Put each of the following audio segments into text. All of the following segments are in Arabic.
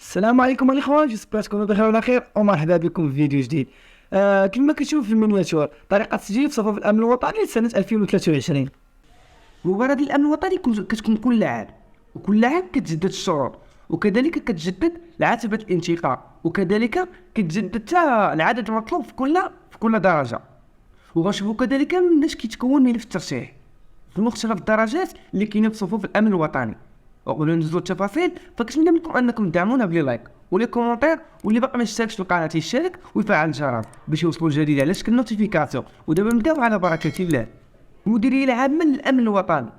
السلام عليكم الاخوان، جيسبر تكونوا بخير وعلى خير ومرحبا بكم في فيديو جديد. كما كتشوف في المينياتور طريقه تسجيل صفوف الامن الوطني لسنه 2023. مباراة الأمن الوطني كتكون كل عام، وكل عام كتجدد الشروط، وكذلك كتجدد العتبة الانتقاء، وكذلك كتجدد حتى العدد المطلوب في كل درجة. وغنشوفو كذلك مناش كيتكون ملف الترشيح في مختلف الدرجات اللي كاينين في صفوف الأمن الوطني. وقبل ما ندوزو التفاصيل فكنتمنى منكم انكم تدعمونا بلي لايك ولي كومونتير، واللي باقي ما اشتركش في القناه يشترك ويفعل الجرس باش يوصلوا الجديد على شكل نوتيفيكاسيون. ودابا نبداو على بركه الله. المديريه العامه للامن الوطني،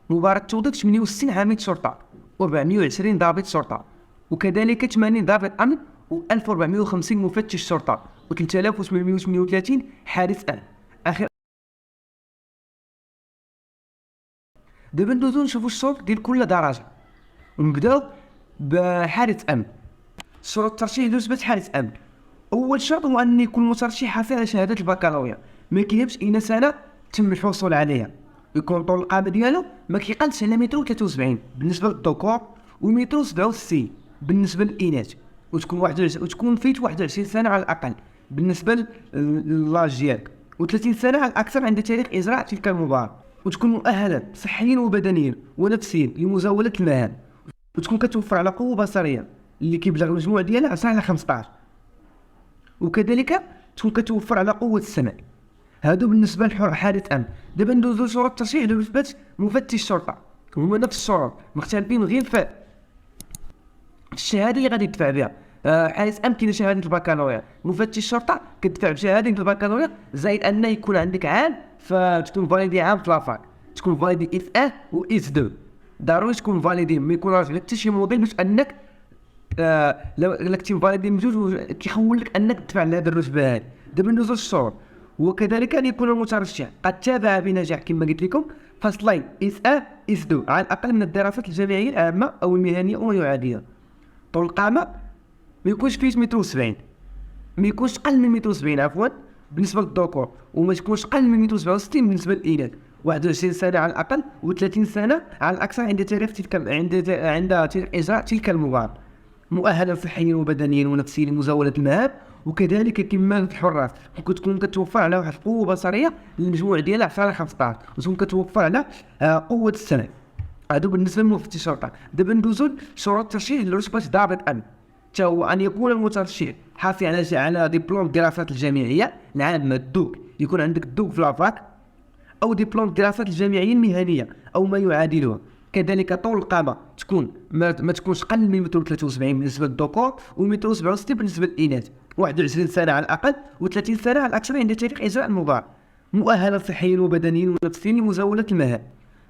مباراة توظيف 68 عميد شرطه و420 ضابط شرطه، وكذلك 80 ضابط امن و1450 مفتش شرطه و3838 حارس امن. اخر دابا ندوزو نشوفو الشروط ديال كل درجه، ونبداو بحارس امن. شروط الترشيح لرتبة حارس امن: اول شرط هو ان يكون المترشح حاصل على شهاده البكالوريا، ما كيهمش اين سنه تم الحصول عليها، يكون طول القامه ديالو ما كيقلش على متر 73 بالنسبه للذكور ومتر 67 بالنسبه للاناث، وتكون فيت 21 سنه على الاقل بالنسبه للاج ديالك، و30 سنه على الاكثر عند تاريخ اجراء تلك المباراه، وتكون مؤهلا صحيا وبدنيا ونفسيا لمزاوله المهام، وتكون كتوفر على قوه بصريه اللي كيبلغ المجموع ديالها 10 على 15، وكذلك تكون كتوفر على قوه السمع. هادو بالنسبه لحارس امن. دابا ندوزو شروط الترشيح لرتبه مفتش شرطه، هما نفس الشروط مختلفين غير في الشهاده اللي غادي تدفع بها. حارس امن كاين شهاده البكالوريا، مفتش شرطه كتدفع بشهاده البكالوريا زائد ان يكون عندك عام، فتكون فاليدي عام في لافاك، تكون فاليدي اس 1 و اس 2، ضروري تكون فاليدي، ما يكون راجل حتى شي موديل باش انك لو كنتي فاليدي بجوج كيخول لك انك تدفع لهاد الرتبه هادي. دابا ندوزو للشروط، وكذلك ان يكون المترشح قد تابع بنجاح كما قلت لكم فصلين اس 1 اس 2 على الاقل من الدراسات الجامعيه العامه او المهنيه وما يعادلها. طول القامه ما يكونش فيه متر 70، ما يكونش اقل من متر 70 عفوا بالنسبه للذكور، وما تكونش اقل من متر 67 بالنسبه للاناث، 21 سنه على الاقل و30 سنه على الاكثر عند تاريخ تاريخ اجراء تلك المباراه، مؤهلا صحيا وبدنيا ونفسيا لمزاوله المهام، وكذلك كما في الحراس ممكن تكون كتوفر على واحد القوه بصريه المجموع ديالها 10 على 15، وتكون كتوفر على قوه السمع. هادو بالنسبه لمفتش الشرطه. دابا ندوزو لشروط الترشيح لرتبه ضابط امن، حتى هو ان يكون المترشح حاصل على دبلوم الدراسات الجامعيه العامه الدوك، يكون عندك الدوك في لافاك، او دبلوم الدراسات الجامعيه المهنيه او ما يعادلها. كذلك طول القامه تكون ما تكونش اقل من متر 73 بالنسبه للذكور ومتر 67 بالنسبه للاناث، 21 سنه على الاقل و30 سنه على الاكثر عند تاريخ اجراء المباراه، مؤهلا صحيا وبدنيا ونفسيا لمزاوله المهام.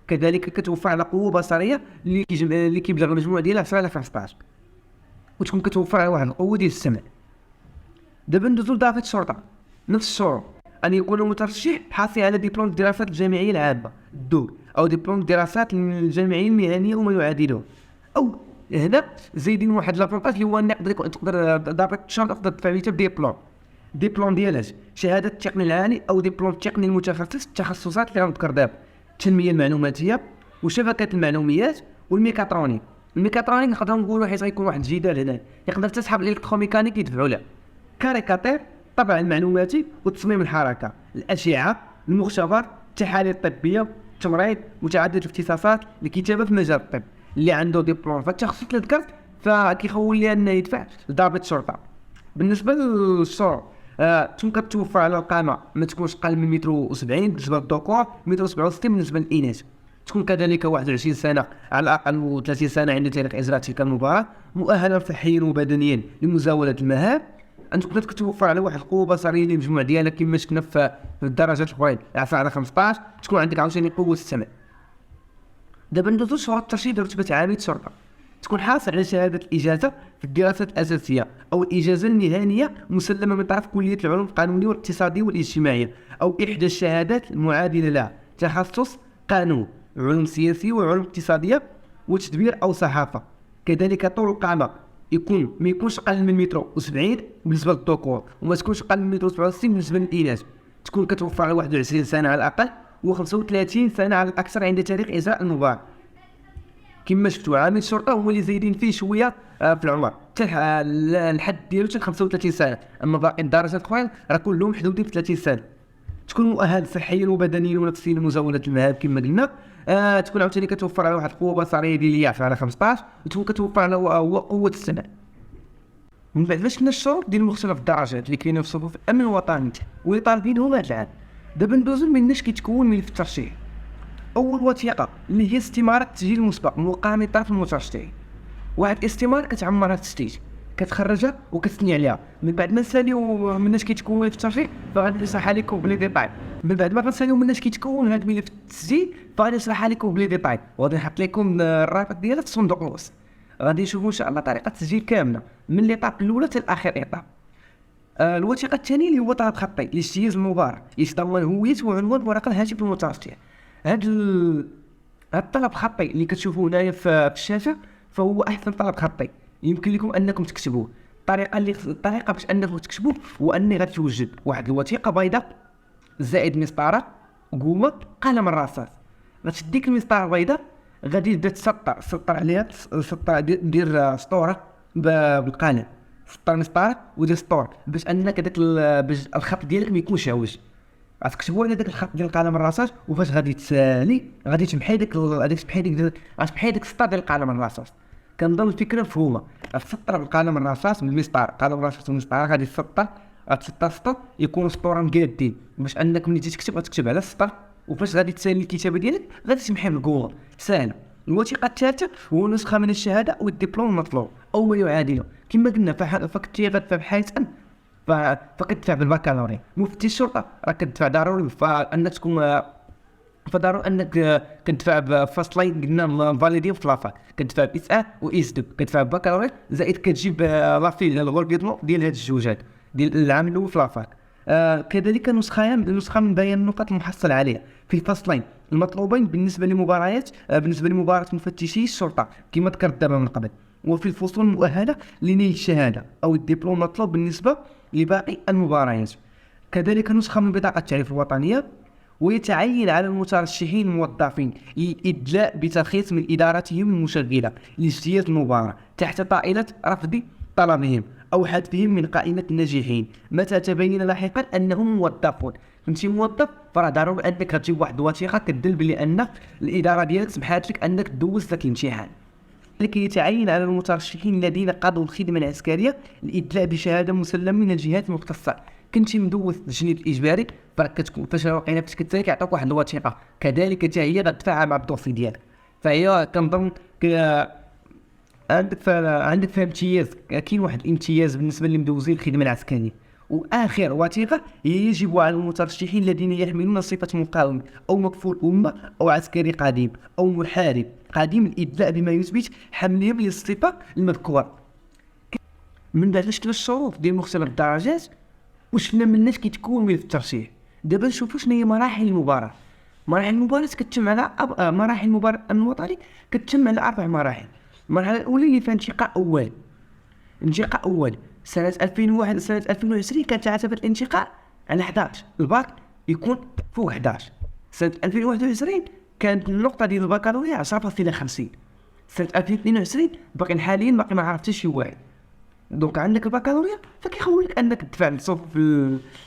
كذلك كتوفر على قوه بصريه اللي كيبلغ المجموع ديالها 10 على 15، وتكون كتوفر على واحد القوه ديال السمع. دابا ندوزو لضابط الشرطه، نفس الشروط: ان يكون المترشح حاصل على دبلوم الدراسات الجامعيه العامه الدوك، او دبلوم الدراسات الجامعيه المهنيه وما يعادله، او هنا زايدين واحد لابونطاج اللي هو تقدر ضابط الشرطه تقدر تدفع به دبلوم ديالاش شهاده التقني العالي او دبلوم التقني المتخصص في التخصصات اللي غنذكر دابا: التنميه المعلوماتيه وشبكه المعلومات والميكاترونيك. الميكاترونيك نقدروا نقولوا حيت غيكون واحد الجدال هنا، يقدر تسحب الالكتروميكانيك يدفعوا له، كاريكاتير الطبع المعلوماتي وتصميم الحركه، الاشعه، المختبر، التحاليل الطبيه، التمريض، متعدد الاختصاصات، الكتابه في مجال الطب. اللي عنده دبلوم في التخصص اللي ذكرت فكيخول ليه انه يدفع لضابط الشرطه. بالنسبه للشروط تكون كتوفر على القامه ما تكونش اقل من متر 70 بالنسبه للذكور، متر 67 بالنسبه للاناث، تكون كذلك 21 سنه على الاقل و30 سنه عند تاريخ اجراء تلك المباراه، مؤهلا صحيا وبدنيا لمزاوله المهام، ان تقدر كتوفر على واحد القوه بصريه للمجموع ديالك كما شفنا في الدرجات الاخرين 10 على 15، تكون عندك عاوتاني قوه السمع. دابا ندوزو لشروط الترشيح لرتبه عميد شرطه: تكون حاصل على شهاده الاجازه في الدراسات الاساسيه او الاجازه المهنيه مسلمه من طرف كليه العلوم القانونيه والاقتصاديه والاجتماعيه، او احدى الشهادات المعادله لها، تخصص قانون، علوم سياسيه وعلوم اقتصاديه وتدبير او صحافه. كذلك طول القامه ما يكونش اقل من متر 70 بالنسبه للذكور، وما تكونش اقل من متر 67 بالنسبه للاناث، تكون كتوفر على 21 سنه على الاقل و35 سنه على الاكثر عند تاريخ اجراء المباراه. كما شفتوا عامل الشرطه هما اللي زايدين فيه شويه في العمر حتى الحد ديالو حتى 35 سنه، اما باقي الدرجات الاخرين راه كلهم حدودين في 30 سنه. تكون مؤهل صحيا وبدنيا ونفسيا لمزاوله المهام كما قلنا. تكون عاوتاني كتوفر على واحد القوه بصريه ديال يعرف على 15، وتكون كتوفر على هو قوه السمع. من بعد ما شفنا الشروط ديال مختلف الدرجات اللي كاينين في صفوف الامن الوطني واللي طالبين هما هاد العام، دابا ندوزو مناش كيتكون ملف الترشيح. اول وثيقه اللي هي استماره التسجيل المسبق موقعه من طرف المترشحين، واحد الاستماره كتعمرها التسجيل كتخرجها وكتثني عليها. من بعد ما نساليو مناش كيتكون ملف الترشيح فغادي نشرح لكم بلي ديتاي. من بعد ما غنساليو مناش كيتكون هاد ملف التسجيل فغادي نشرح لكم بلي ديتاي، وغادي نحط لكم الرابط ديالها في صندوق الوصف. غادي نشوفوا ان شاء الله طريقه التسجيل كامله من ليطاب الاولى حتى لاخر ايطاب. الوثيقه الثانيه اللي هو طلب خطي لاجتياز المباراة يتضمن هويه وعنوان ورقم الهاتف المترشح. هاد الطلب الخطي اللي كتشوفوه هنايا في الشاشه فهو احسن طلب خطي يمكن لكم انكم تكتبوه. الطريقه باش انكم تكتبوه هو اني غتوجد واحد الوثيقه بيضاء زائد مسطره قومه قلم الرصاص. غتشد ديك المسطره البيضاء غادي تبدا تسطر عليها دير سطوره بالقلم، سطر مسطره ودير سطور باش انك داك باش الخط ديالك ما يكونش عوج. غتكتبوا على داك الخط ديال القلم الرصاص، وفاش غادي تسالي غادي تمحي داك السطر ديال القلم الرصاص. كنظن الفكره مفهومه. غتسطر بالقلم الرصاص بالمسطره، القلم الرصاص والمسطره غادي غتسطر سطر يكون سطورا مقادين باش انك ملي تجي تكتب غتكتب على السطر، وفاش غادي تسالي الكتابه ديالك غادي تمحي بالقوه ساهله. الوثيقه الثالثه هو نسخه من الشهاده او الدبلوم المطلوب او ما يعادله. كما قلنا فكنتي غتدفع بحيث فكتدفع بالبكالوريا. مفتي الشرطه راه كتدفع ضروري، فانك تكون فضروري انك كتدفع بفصلين قلنا فاليدين في لافاك، كتدفع بإس أ وإس دو، كتدفع بكالوريا زائد كتجيب لافيل الغوربيدمون ديال هاد الجوجات ديال العام الاول في لافاك. كذلك نسخه من بيان النقاط المحصل عليها في الفصلين المطلوبين بالنسبه لمباراه مفتشي الشرطه كما ذكرت دابا من قبل، وفي الفصول المؤهله لنيل الشهاده او الدبلوم المطلوب بالنسبه لباقي المباريات. كذلك نسخه من بطاقه التعريف الوطنيه. ويتعين على المترشحين الموظفين الإدلاء بترخيص من إدارتهم المشغلة لاجتياز المباراة تحت طائلة رفض طلبهم أو حذفهم من قائمة الناجحين متى تبين لاحقا أنهم موظفون. كنتي موظف فراه ضروري أنك تجيب واحد الوثيقة كتدل بلي أن الإدارة ديالك سمحات لك أنك تدوز ذاك الامتحان. لكي يتعين على المترشحين الذين قضوا الخدمة العسكرية الإدلاء بشهادة مسلمة من الجهات المختصة. كنتي مدوز التجنيد الإجباري فراك كتكون فاش واقيلا فاش كتسالي كيعطوك واحد الوثيقة كذلك حتى هي غتدفعها مع الدوسي ديالك. فهي كنظن عندك فيها امتياز، كاين واحد الامتياز بالنسبة للمدوزين الخدمة العسكرية. وآخر وثيقة هي يجب على المترشحين الذين يحملون صفة مقاوم أو مكفول أمة أو عسكري قديم أو محارب قديم الإدلاء بما يثبت حملهم للصفة المذكورة. من بعد شفنا الشروط ديال مختلف الدرجات وشفنا مناش كيتكون ملف الترشيح. دابا نشوفوا شنو هي مراحل المباراة. مراحل المباراة كتتم على مراحل المباراة الموطني كتتم على 4 مراحل. المرحلة الأولى اللي فيها انتقاء أول سنة 2001 سنة 2020 كانت تعتبر الانتقاء على 11 الباك يكون فوق 11. سنة 2021 كانت النقطة ديال البكالوريا 10.50. سنة 2022 باقي حاليا ما عرفتش شي واحد. دونك عندك البكالوريا فكيخولك انك تدفع لصف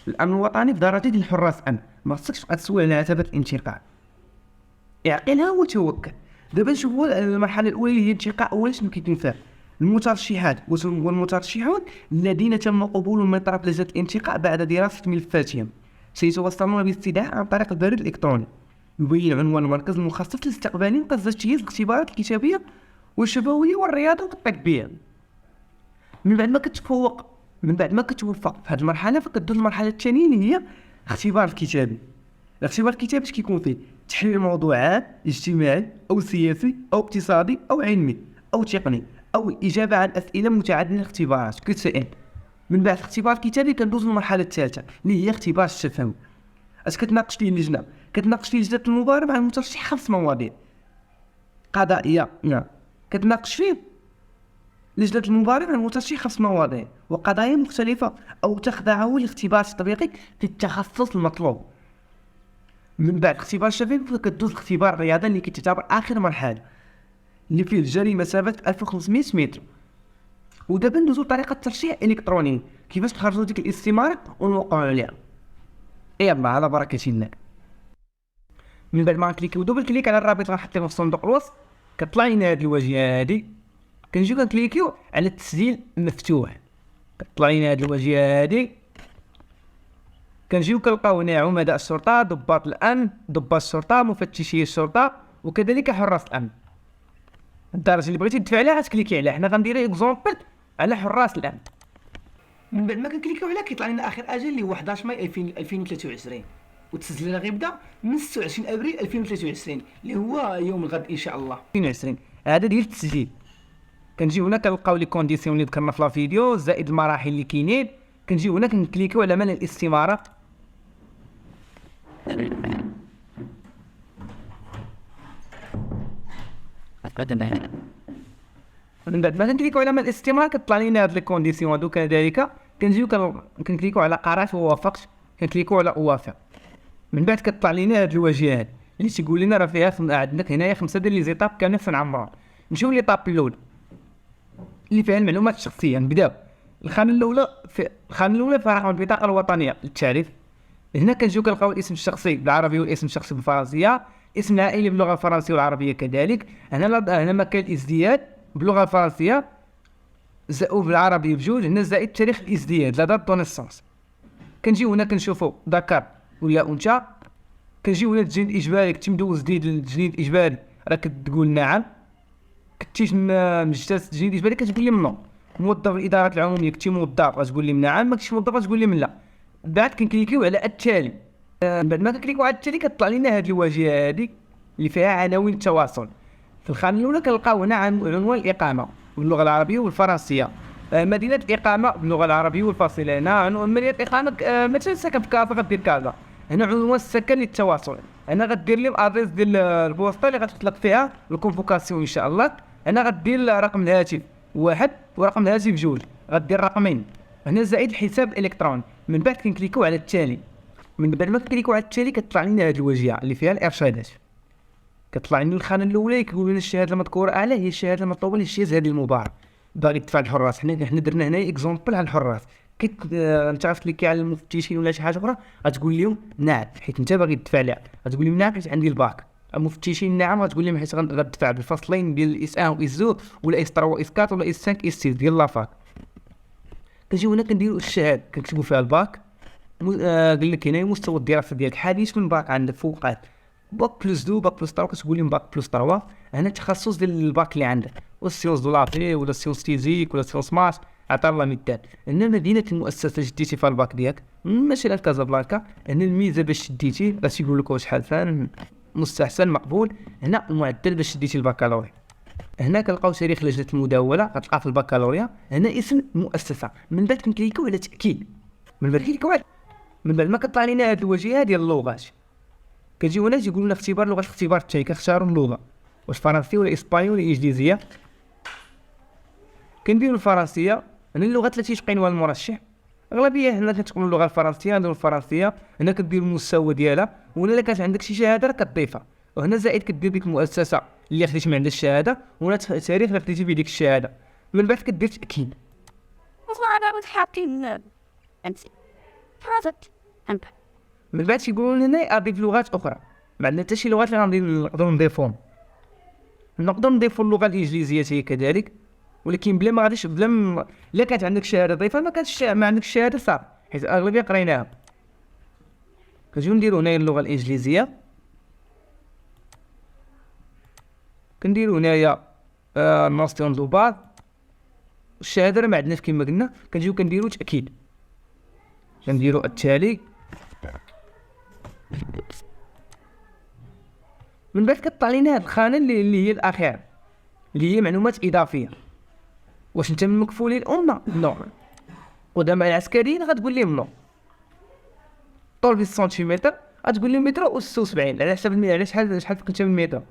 الامن الوطني بدرجه ديال الحراس الامن، ما خصكش تبقى تسول على عتبه الانتقاء. اعقلها وتوكل. دابا نشوفوا المرحله الاولى اللي هي انتقاء اول شنو كيتم فيها. المترشحات والمترشحون الذين تم قبولهم من طرف لجنه الانتقاء بعد دراسه ملفاتهم سيتوصلون باستدعاء عن طريق البريد الالكتروني يبين عنوان المركز المخصص لاستقبال تجهيز الاختبارات الكتابيه والشفويه والرياضه والتطبيقيه. من بعد ما كتوفق في هذه المرحله فكتدوز المرحله الثانيه اللي هي الاختبار الكتابي. الاختبار الكتابي كيكون فيه تحليل موضوعات اجتماعي او سياسي او اقتصادي او علمي او تقني او الاجابه عن اسئله متعدده الاختبارات كتسال. من بعد الاختبار الكتابي كندوز للمرحله الثالثه اللي هي اختبار الشفوي. اش كتناقش فيه اللجنه؟ كتناقش فيه لجنه المباراة مع المترشح 5 مواضيع قضائيه. كتناقش فيه لجنة المباراة مع المترشح 5 مواضيع وقضايا مختلفة أو تخضعه لاختبار التطبيقي في التخصص المطلوب. من بعد اختبار الشفوي كتدوز اختبار الرياضة اللي كتعتبر آخر مرحلة اللي فيه الجري مسافه 1500 متر. ودابا ندوزو لطريقه الترشيح الالكتروني، كيفاش نخرجوا ديك الاستماره ونوقعوا عليها. يلا على بركه الله. من بعد ما نكليكيو دوبل كليك على الرابط اللي غنحط لكم في صندوق الوصف، كطلع لنا هاد الواجهه هادي، كنجيو كنكليكيو على التسجيل مفتوح، كطلع لنا هاد الواجهه هادي. كنجيو كنلقاو هنا عمداء الشرطه، ضباط الامن، ضباط الشرطه، مفتشي الشرطه، وكذلك حراس الامن. الدرجه اللي بغيتي تدفع عليها غتكليكي عليها. حنا غنديرو اكزومبل على حراس الامن. من بعد ما كنكليكيو عليها كيطلع لنا اخر اجل اللي هو 11 ماي 2023، والتسجيل غيبدا من 26 ابريل 2023 اللي هو يوم الغد ان شاء الله. 2020 هذا ديال التسجيل. كنجيو هنا كنلقاو لي كونديسيون اللي ذكرنا في لا فيديو زائد المراحل اللي كاينين. كنجيو هنا كنكليكيو على ملء الاستماره. من بعد ما كنكليكو على ملء الاستماره كطلع لنا هاد لي كونديسيون هادو كذلك. كنجيو كنكليكو على قرات ووافقت، كنكليكو على اوافق. من بعد كطلع لنا هاد الواجهه هاد اللي تيقول لنا راه فيها عندك هنايا 5 ديال لي زيتاب كاملين في نعمرها. نمشيو ليطاب الاولى اللي فيها المعلومات الشخصيه. نبداو الخانه الاولى فيها رقم البطاقه الوطنيه للتعريف. هنا كنجيو كنلقاو الاسم الشخصي بالعربيه والاسم الشخصي بالفرنسيه، اسم العائلي باللغه الفرنسيه والعربيه كذلك. هنا مكان الازدياد باللغه الفرنسيه بالعربيه بجوج. هنا زائد تاريخ الازدياد لا دات دو نيسونس. كنجيو هنا كنشوفو ذكر ولا انثى. كنجيو هنا التجنيد الاجباري، كنتي مدوز جديد للتجنيد الاجباري راه كتقول نعم. كنتيش مجتاز التجنيد الاجباري كتقول لي منو. موظف الادارات العموميه كنتي موظف غتقول لي نعم، ما كنتيش موظف غتقول لي من لا. بعد كنكليكيو على التالي. بعد ما كنكليكيو على التالي كتطلع لنا هاد الواجهه هادي اللي فيها عناوين التواصل. في الخانه الاولى كنلقاو هنا عنوان الاقامه باللغه العربيه والفرنسيه، مدينه الاقامه باللغه العربيه والفاصله. هنا عنوان مدينه الاقامه مثلا ساكن في كازا غدير كازا. هنا عنوان السكن للتواصل. هنا غدير لي الادريس ديال البوسطه اللي غتطلق فيها الكونفوكاسيون ان شاء الله. هنا غدير رقم الهاتف 1 ورقم الهاتف 2، غدير رقمين. هنا زائد الحساب الالكتروني. من بعد كنكليكو على التالي. من بعد ما كنكليكو على التالي كتطلع لنا هذه الواجهه اللي فيها الارشادات. كتطلع لنا الخانه الاولى كيقول لنا الشهاده المذكوره اعلى هي الشهاده المطلوبه لاجتياز هذه المباراه. باغي تدفع الحراس. حنا درنا هنا اكزومبل على الحراس. انت غتكليكي على المفتشين ولا شي حاجه اخرى غتقول لهم نعم حيت انت باغي تدفع لها. غتقول لهم نعم حيت عندي الباك. المفتشين نعم غتقول لهم حيت غتدفع بالفصلين ديال اس 1 و اس 2 ولا اس 3 و اس 4 ولا اس 5 اس 6 ديال لافاك. كنجيو هنا كنديروا الشهاده كنكتبوا فيها الباك. قال لك هنا مستوى الدراسه ديالك حديث من باك عندك فوقات باك بلس 2 باك بلس 3 كتقول لهم باك بلس 3. هنا التخصص ديال الباك اللي عندك والسيونس دو لابري ولا سيونس فيزيك ولا سيونس ماس. عطا الله مثال. هنا مدينه المؤسسه شديتي في الباك ديالك ماشي لا كازابلانكا. هنا الميزه باش شديتي باش يقول لك واش حالفان مستحسن مقبول. هنا المعدل باش شديتي البكالوريا. هنا كنلقاو تاريخ لجنه المداوله غتلقى في البكالوريا. هنا اسم المؤسسه. من بعد كنكليكيو على تاكيد. من بعد ما كطلع لنا هاد الواجهه ديال اللغات كتجيو هنا تيقولوا لنا اختبار لغه الاختبار التالي. كنختاروا اللغه واش فرنسي ولا اسباني ولا انجليزيه. كنديروا الفرنسيه. هنا اللغات التي يتقنها المرشح اغلبيه هنا كتكون اللغه الفرنسيه. نديروا الفرنسيه. هنا كدير المستوى ديالها ولا كانت عندك شي شهاده راه كتضيفها. وهنا زائد كدير ديك المؤسسه اللي خديتي من عندها الشهاده وهنا التاريخ اللي خديتي فيه ديك الشهاده. من بعد كدير تاكيد. من بعد كيقولوا لنا اضيف لغات اخرى. ما عندنا حتى شي لغات اللي نقدروا نضيفوهم. نقدر نضيفوا اللغه الانجليزيه هي كذلك ولكن بلا ما غاديش الا كانت عندك شهاده ضيفها ما عندك الشهاده صافي حيت اغلبيه قريناها. كنجيو نديروا هنايا اللغه الانجليزيه. كنديروا هنايا نوستيون دو باز. الشهاده راه ما عندناش كما قلنا. كنجيو كنديروا تاكيد. كنديروا التالي. من بعد كطلع لنا هاد الخانه اللي هي الاخيره اللي هي معلومات اضافيه. واش انت من مكفولي الامه؟ نو. قدماء العسكريين غتقول لهم نو. طول في السنتيمتر غتقول لهم متر و76 على حسب الميل على شحال فقت من متر.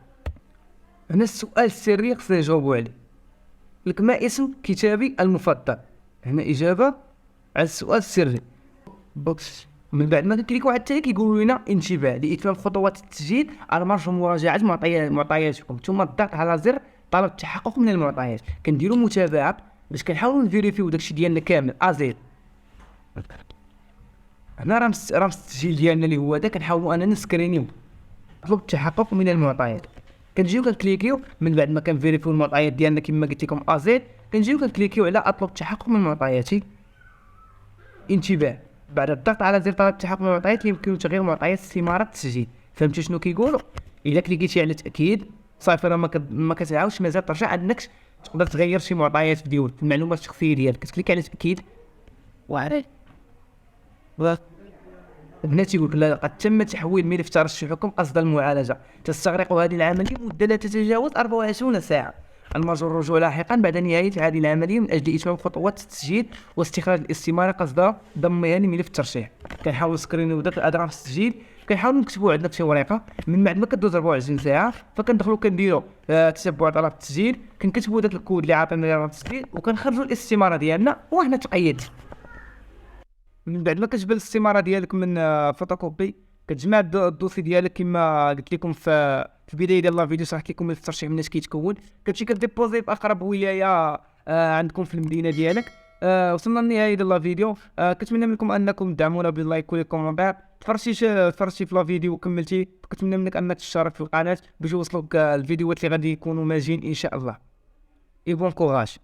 هنا السؤال السري خصنا نجاوبوا عليه. لك ما اسم كتابي المفضل؟ هنا اجابه على السؤال السري بوكس. من بعد ما كنكليكو على التالي كيقولوا لنا انتباه لاتمام خطوات التسجيل على مرجو مراجعه معطياتكم ثم الضغط على زر طلب التحقق من المعطيات، كنديروا متابعه باش كنحاولوا نفيريفيو داكشي ديالنا كامل ازيد. هنا راه التسجيل ديالنا اللي هو هذا، كنحاولوا اننا نسكرينيو نطلب التحقق من المعطيات. كنجيو كنكليكيو من بعد ما كنفيريفيو المعطيات ديالنا كما قلت لكم ازيد، كنجيو كنكليكيو على اطلب التحقق من معطياتي. انتباه، بعد الضغط على زر طلب التحقق من المعطيات يمكن تغيير معطيات استمارة التسجيل. فهمتي شنو كيقولوا؟ الا كليكيتي على تاكيد صافي، راه ما كتعاودش مازال ترجع انك تقدر تغير شي معطيات في المعلومات الشخصيه ديالك. كتكليك على تاكيد وعرفت هنا تيقول لا قد تم تحويل ملف ترشح الحكم قصد المعالجه، تستغرق هذه العمليه مده لا تتجاوز 24 ساعه. المرجو الرجوع لاحقا بعد نهايه هذه العمليه من اجل اتمام خطوات التسجيل واستخراج الاستماره قصد ضمها لملف الترشيح. كنحاول نسكرينيو داك الاضراف التسجيل، كنحاولوا نكتبوا عندنا في ورقه. من بعد ما كدوز 24 ساعه فكندخلوا كنديروا تتبع اضراف التسجيل، كنكتبوا داك الكود اللي عطينا اضراف التسجيل وكنخرجوا الاستماره ديالنا وحنا تقيد. من بعد ما كتجبد الاستماره ديالك من فوتوكوبي، كتجمع الدوسي ديالك كما قلت لكم في البدايه ديال لا فيديو، شرحت لكم الترشيح مناش كيتكون. كتمشي كديبوزي في اقرب ولايه عندكم في المدينه ديالك. وصلنا للنهايه ديال لا فيديو. كنتمنى منكم انكم تدعمونا باللايك والكومنتير. تفرجتي في لا فيديو وكملتي، كنتمنى منك انك تشترك في القناه باش يوصلوك الفيديوهات اللي غادي يكونوا ماجين ان شاء الله. اي بون كوراج.